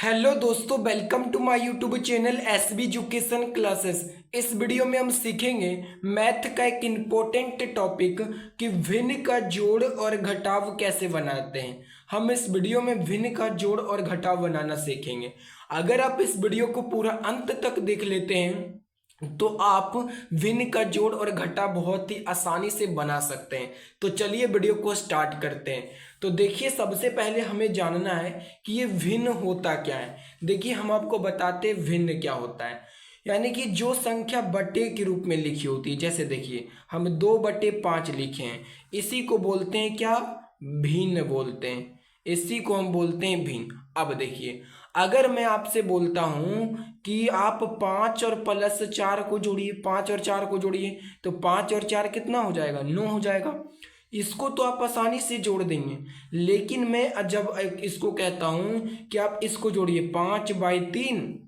Hello दोस्तों, welcome to my YouTube channel SB education classes. इस video में हम सीखेंगे मैथ का एक इम्पोर्टेंट टॉपिक कि भिन्न का जोड़ और घटाव कैसे बनाते हैं। हम इस वीडियो में भिन्न का जोड़ और घटाव बनाना सीखेंगे। अगर आप इस वीडियो को पूरा अंत तक देख लेते हैं तो आप भिन्न का जोड़ और घटा बहुत ही आसानी से बना सकते हैं। तो चलिए वीडियो को स्टार्ट करते हैं। तो देखिए, सबसे पहले हमें जानना है कि ये भिन्न होता क्या है। देखिए, हम आपको बताते हैं भिन्न क्या होता है। यानी कि जो संख्या बटे के रूप में लिखी होती है, जैसे देखिए हम 2/5 लिखे हैं, इसी को बोलते हैं क्या? भिन्न बोलते हैं। इसी को हम बोलते हैं भिन्न। अब देखिए, अगर मैं आपसे बोलता हूं कि आप 5 और +4 को जोड़िए, 5 और 4 को जोड़िए, तो 5 और 4 कितना हो जाएगा? 9 हो जाएगा। इसको तो आप आसानी से जोड़ देंगे। लेकिन मैं जब इसको कहता हूं कि आप इसको जोड़िए, 5/3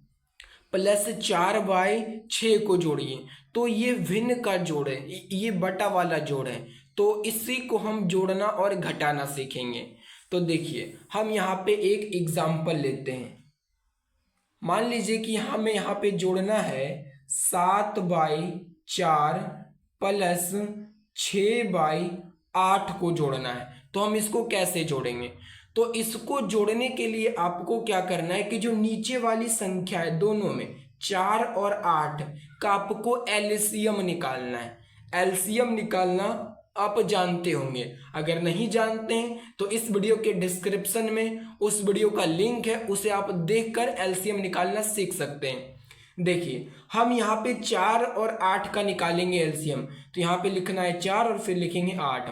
+4/6 को जोड़िए, तो ये भिन्न का जोड़ है, ये बटा वाला जोड़ है। तो इसी को हम जोड़ना और घटाना सीखेंगे। तो देखिए, हम यहाँ पे एक एग्जाम्पल लेते हैं। मान लीजिए कि हमें यहाँ पे जोड़ना है 7/4 +6/8 को जोड़ना है। तो हम इसको कैसे जोड़ेंगे? तो इसको जोड़ने के लिए आपको क्या करना है कि जो नीचे वाली संख्या है, दोनों में 4 और 8 का आपको एलसीएम निकालना है। एलसीएम निकालना आप जानते होंगे। अगर नहीं जानते हैं तो इस वीडियो के डिस्क्रिप्शन में उस वीडियो का लिंक है, उसे आप देखकर एलसीएम निकालना सीख सकते हैं। देखिए, हम यहाँ पे 4 और 8 का निकालेंगे एलसीएम। तो यहाँ पे लिखना है 4 और फिर लिखेंगे 8।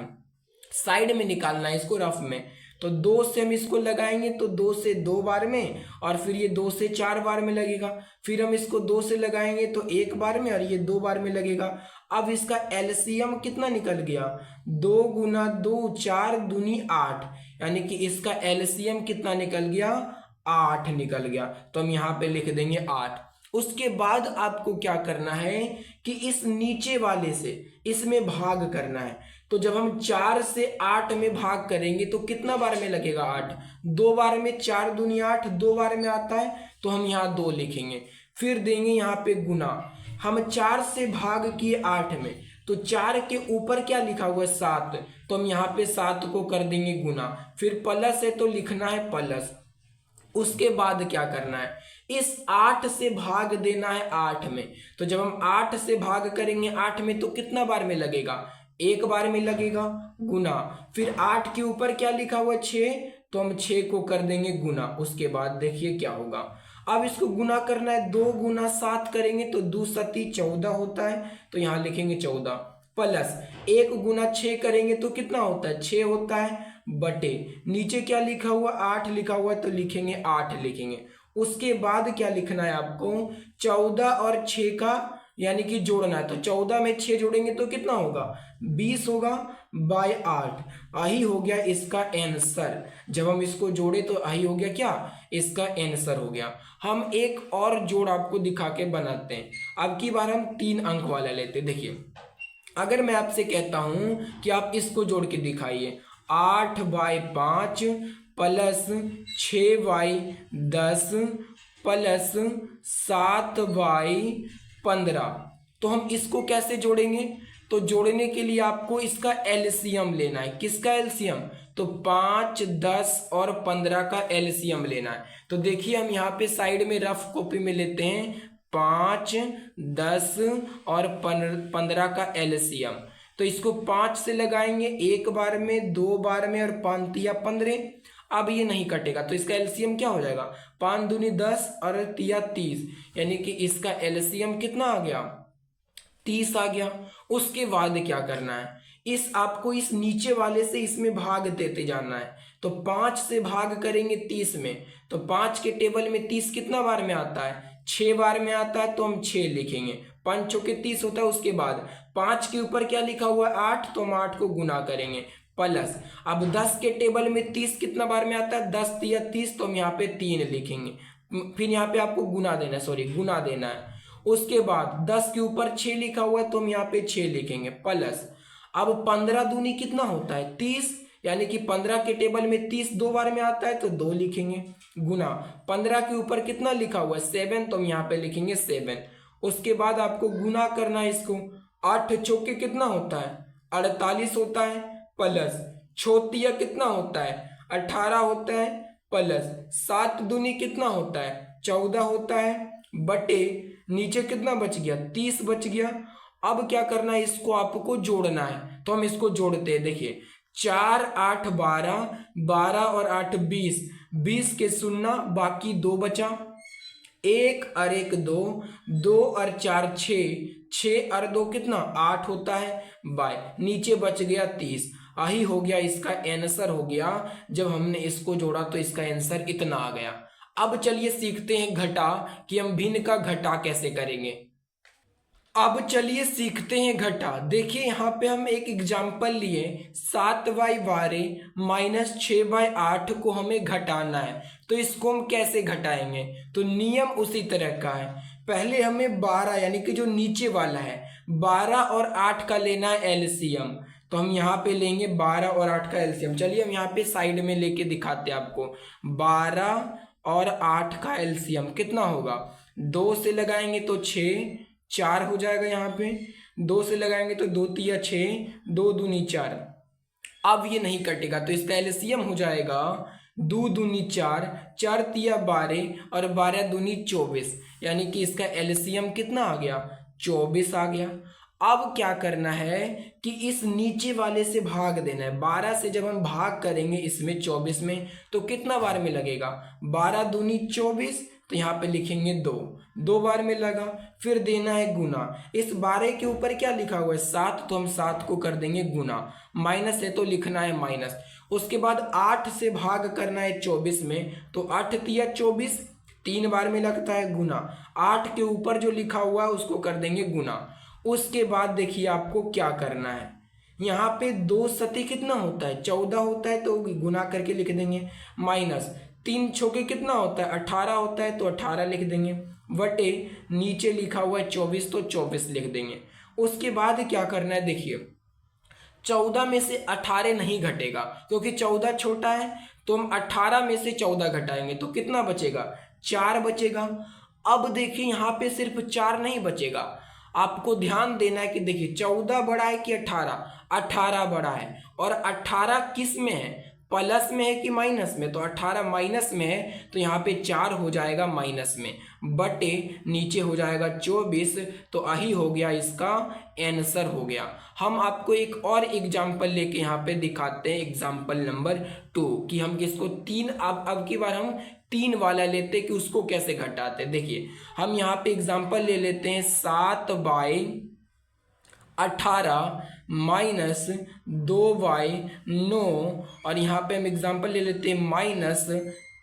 साइड में निकालना है इसको रफ में। तो 2 से हम इसको लगाएंगे, तो 2 से 2 बार में, और फिर ये 2 से 4 बार में लगेगा। फिर हम इसको 2 से लगाएंगे तो 1 बार में, और ये 2 बार में लगेगा। अब इसका एलसीएम कितना निकल गया? 2 × 2 4 दूनी 8, यानी कि इसका एलसीएम कितना निकल गया? 8 निकल गया। तो हम यहाँ पे लिख देंगे 8। उसके बाद आपको क्या करना है कि इस नीचे वाले से इसमें भाग करना है। तो जब हम 4 से 8 में भाग करेंगे तो कितना बार में लगेगा? 8। 2 बार में, 4 दूनी 8, 2 बार में आता है, तो हम यहाँ 2 लिखेंगे। फिर देंगे यहाँ पे गुना। हम 4 से भाग किए 8 में, तो 4 के ऊपर क्या लिखा हुआ है? 7। तो हम यहाँ पे 7 को कर देंगे गुना। फिर प्लस है तो लिखना है प्लस। उसके बाद क्या करना है? इस 8 से भाग देना है 8 में। तो जब हम 8 से भाग करेंगे 8 में तो कितना बार में लगेगा? 1 बार में लगेगा, गुना। फिर 8 के ऊपर क्या लिखा हुआ? 6। तो हम 6 को कर देंगे गुना। उसके बाद देखिए क्या होगा। अब इसको गुना करना है, 2 × 7 करेंगे तो 2 × 14 होता है। तो यहाँ लिखेंगे 14, प्लस 1 × 6 करेंगे तो कितना होता है? 6 होता है, बटे नीचे क्या लिखा हुआ? 8 लिखा हुआ है, तो लिखेंगे 8 लिखेंगे। उसके बाद क्या लिखना है आपको? 14 और 6 का यानी कि जोड़ना है। तो 14 में 6 जोड़ेंगे तो कितना होगा? 20 होगा, बाय 8। यही हो गया इसका आंसर। जब हम इसको जोड़े तो यही हो गया क्या? इसका आंसर हो गया। हम एक और जोड़ आपको दिखा के बनाते हैं। अब की बार हम 3 अंक वाला लेते हैं। देखिए, अगर मैं आपसे कहता हूं कि आप इसको जोड़ के दिखाइए, 8/5 +6/10 +7/15। तो हम इसको कैसे जोड़ेंगे? तो जोड़ने के लिए आपको इसका एलसीएम लेना है। किसका एलसीएम? तो 5, 10 और 15 का एलसीएम लेना है। तो देखिए, हम यहाँ पे साइड में रफ कॉपी में लेते हैं 5, 10 और 15 का एलसीएम। तो इसको 5 से लगाएंगे 1 बार में, 2 बार में, और 5 या 15। अब ये नहीं कटेगा तो इसका एलसीएम क्या हो जाएगा? 5 दूनी 10 और 3 30, यानी कि इसका एलसीएम कितना आ गया? 30 आ गया। उसके बाद क्या करना है? आपको इस नीचे वाले से इसमें भाग देते जाना है। तो 5 से भाग करेंगे 30 में, तो 5 के टेबल में 30 कितना बार में आता है? 6 बार में आता है, तो हम 6 लिखेंगे। 5 चौके 30 होता है। उसके बाद 5 के ऊपर क्या लिखा हुआ है? 8। तो हम 8 को गुना करेंगे, प्लस अब 10 के टेबल में 30 कितना बार में आता है? 10 या 30। तो हम यहाँ पे 3 लिखेंगे। फिर यहाँ पे आपको गुना देना है, गुना देना है। उसके बाद 10 के ऊपर 6 लिखा हुआ है, तो हम यहाँ पे 6 लिखेंगे, प्लस अब 15 दूनी कितना होता है? 30, यानी कि 15 के टेबल में 30 दो बार में आता है तो 2 लिखेंगे, गुना 15 के ऊपर कितना लिखा हुआ है 7, तो हम यहाँ पे लिखेंगे 7। उसके बाद आपको गुना करना है इसको, 8 चौके कितना होता है 48 होता है, प्लस छोतिया कितना होता है 18 होता है, प्लस 7 दूनी कितना होता है 14 होता है, बटे नीचे कितना बच गया 30 बच गया। अब क्या करना है, इसको आपको जोड़ना है, तो हम इसको जोड़ते हैं। देखिए 4 8 12, 12 और 8 20, 20 के शून्य बाकी 2 बचा, 1 और 1 2, 2 और 4 6, 6 और 2 कितना 8 होता है, बाय नीचे बच गया 30। यही हो गया इसका आंसर हो गया। जब हमने इसको जोड़ा तो इसका आंसर इतना आ गया। अब चलिए सीखते हैं घटा, कि हम भिन्न का घटा कैसे करेंगे। अब चलिए सीखते हैं घटा। देखिए यहाँ पे हम एक एग्जाम्पल लिए, 7/12 माइनस 6/8 को हमें घटाना है, तो इसको हम कैसे घटाएंगे। तो नियम उसी तरह का है। पहले हमें 12 यानी कि जो नीचे वाला है 12 और 8 का लेना है एलसीएम, तो हम यहाँ पे लेंगे 12 और 8 का एलसीएम। चलिए हम यहाँ पे साइड में लेके दिखाते हैं आपको। 12 और 8 का एलसीएम कितना होगा, 2 से लगाएंगे तो 6, 4 हो जाएगा। यहाँ पे 2 से लगाएंगे तो 2 तिया 6, 2 दूनी 4। अब ये नहीं कटेगा तो इसका एलसीएम हो जाएगा 2 दूनी 4, 4 तिया 12 और 12 दूनी 24, यानी कि इसका एलसीएम कितना आ गया 24 आ गया। अब क्या करना है कि इस नीचे वाले से भाग देना है। 12 से जब हम भाग करेंगे इसमें 24 में तो कितना बार में लगेगा, 12 दूनी 24, तो यहाँ पे लिखेंगे 2, 2 बार में लगा। फिर देना है गुना, इस 12 के ऊपर क्या लिखा हुआ है 7, तो हम 7 को कर देंगे गुना, माइनस है तो लिखना है माइनस। उसके बाद 8 से भाग करना है 24 में, तो 8 तिया 24, 3 बार में लगता है गुना। 8 के ऊपर जो लिखा हुआ है उसको कर देंगे गुना। उसके बाद देखिए आपको क्या करना है, यहाँ पे 2 सती कितना होता है 14 होता है, तो गुना करके लिख देंगे, माइनस 3 छोके कितना होता है 18 होता है, तो 18 लिख देंगे, बटे नीचे लिखा हुआ है 24, तो 24 लिख देंगे। उसके बाद क्या करना है, देखिए 14 में से 18 नहीं घटेगा क्योंकि 14 छोटा है, तो हम 18 में से 14 घटाएंगे तो कितना बचेगा 4 बचेगा। अब देखिए यहाँ पे सिर्फ 4 नहीं बचेगा, आपको ध्यान देना है कि देखिए 14 बड़ा है कि 18, 18 बड़ा है, और 18 किस में है प्लस में है कि माइनस में, तो 18 माइनस में है, तो यहाँ पे 4 हो जाएगा माइनस में, बटे नीचे हो जाएगा 24, तो यही हो गया इसका आंसर हो गया। हम आपको एक और एग्जाम्पल लेके यहाँ पे दिखाते हैं, एग्जाम्पल नंबर 2, कि हम किसको 3, अब की बार हम 3 वाला लेते कि उसको कैसे घटाते हैं। देखिए हम यहाँ पे एग्जाम्पल ले लेते हैं 7/18 माइनस 2/9, और यहाँ पे हम एग्जाम्पल ले लेते हैं माइनस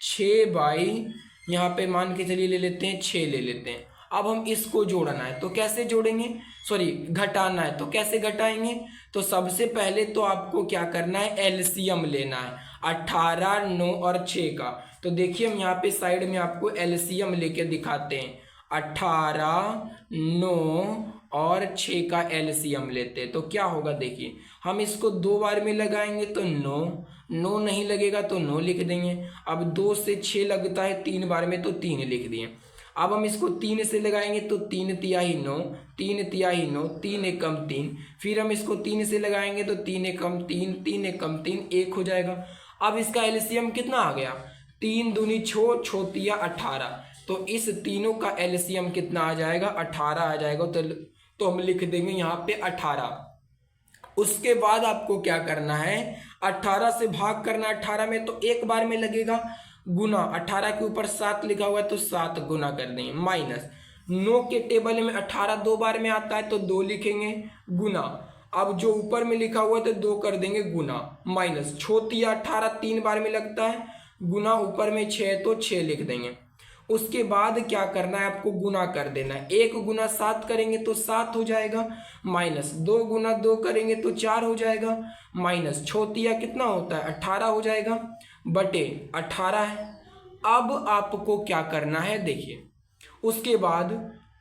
6 यहाँ पे मान के चलिए ले लेते हैं 6 ले लेते हैं। अब हम इसको जोड़ना है तो कैसे जोड़ेंगे, सॉरी घटाना है तो कैसे घटाएंगे। तो सबसे पहले तो आपको क्या करना है, एलसीएम लेना है 18, 9 और 6 का। तो देखिए हम यहाँ पे साइड में आपको एलसीएम लेके दिखाते हैं, 18, 9 और 6 का एलसीएम लेते हैं। तो क्या होगा, देखिए हम इसको 2 बार में लगाएंगे तो 9, 9 नहीं लगेगा तो 9 लिख देंगे। अब 2 से 6 लगता है 3 बार में, तो 3 लिख दिए। अब हम इसको 3 से लगाएंगे तो 3 तिहाई 9, 3 तिहाई 9, 3 एकम 3। फिर हम इसको 3 से लगाएंगे तो 3 एकम 3, 3 एकम 3, 1 हो जाएगा। अब इसका एलसीएम कितना आ गया, 3 दूनी 6, छोतिया 18, तो इस तीनों का एलसीएम कितना आ जाएगा 18 आ जाएगा। तो हम लिख देंगे यहाँ पे 18। उसके बाद आपको क्या करना है, 18 से भाग करना है 18 में, तो 1 बार में लगेगा गुना, 18 के ऊपर 7 लिखा हुआ है तो 7 गुना कर देंगे, माइनस 9 के टेबल में 18 2 बार में आता है तो 2 लिखेंगे गुना। अब जो ऊपर में लिखा हुआ है तो 2 कर देंगे गुना, माइनस छोतिया 18 3 बार में लगता है गुना, ऊपर में 6 तो 6 लिख देंगे। उसके बाद क्या करना है, आपको गुना कर देना है, 1 गुना 7 करेंगे तो 7 हो जाएगा, माइनस 2 गुना 2 करेंगे तो 4 हो जाएगा, माइनस छोतिया कितना होता है 18 हो जाएगा, बटे 18 है। अब आपको क्या करना है, देखिए उसके बाद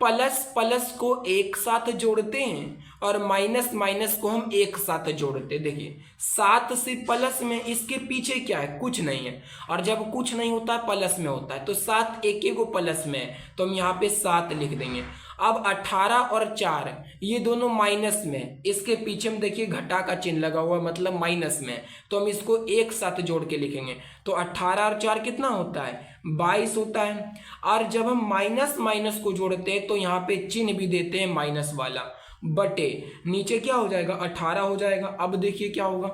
प्लस प्लस को एक साथ जोड़ते हैं और माइनस माइनस को हम एक साथ जोड़ते हैं। देखिए 7 से प्लस में, इसके पीछे क्या है, कुछ नहीं है, और जब कुछ नहीं होता है प्लस में होता है, तो 7 एक को प्लस में है तो हम यहाँ पे 7 लिख देंगे। अब 18 और 4 ये दोनों माइनस में, इसके पीछे हम देखिए घटा का चिन्ह लगा हुआ है, मतलब माइनस में, तो हम इसको एक साथ जोड़ के लिखेंगे। तो 18 और 4 कितना होता है, 22 होता है। और जब हम माइनस माइनस को जोड़ते हैं तो यहाँ पे चिन्ह भी देते हैं माइनस वाला, बटे नीचे क्या हो जाएगा, 18 हो जाएगा। अब देखिए क्या होगा,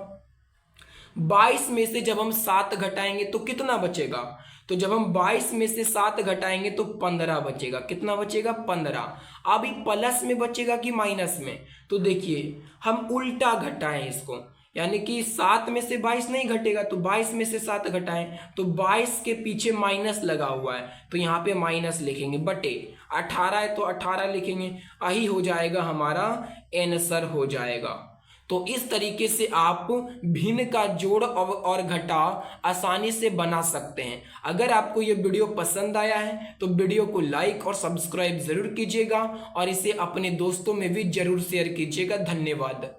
22 में से जब हम 7 घटाएंगे तो कितना बचेगा, तो जब हम 22 में से 7 घटाएंगे तो 15 बचेगा। कितना बचेगा, 15। अब ये प्लस में बचेगा कि माइनस में, तो देखिए हम उल्टा घटाएं इसको, यानी कि 7 में से 22 नहीं घटेगा, तो 22 में से 7 घटाएं तो 22 के पीछे माइनस लगा हुआ है तो यहाँ पे माइनस लिखेंगे, बटे 18 है तो 18 लिखेंगे। यही हो जाएगा हमारा आंसर हो जाएगा। तो इस तरीके से आप भिन्न का जोड़ और घटाव आसानी से बना सकते हैं। अगर आपको ये वीडियो पसंद आया है तो वीडियो को लाइक और सब्सक्राइब जरूर कीजिएगा और इसे अपने दोस्तों में भी जरूर शेयर कीजिएगा। धन्यवाद।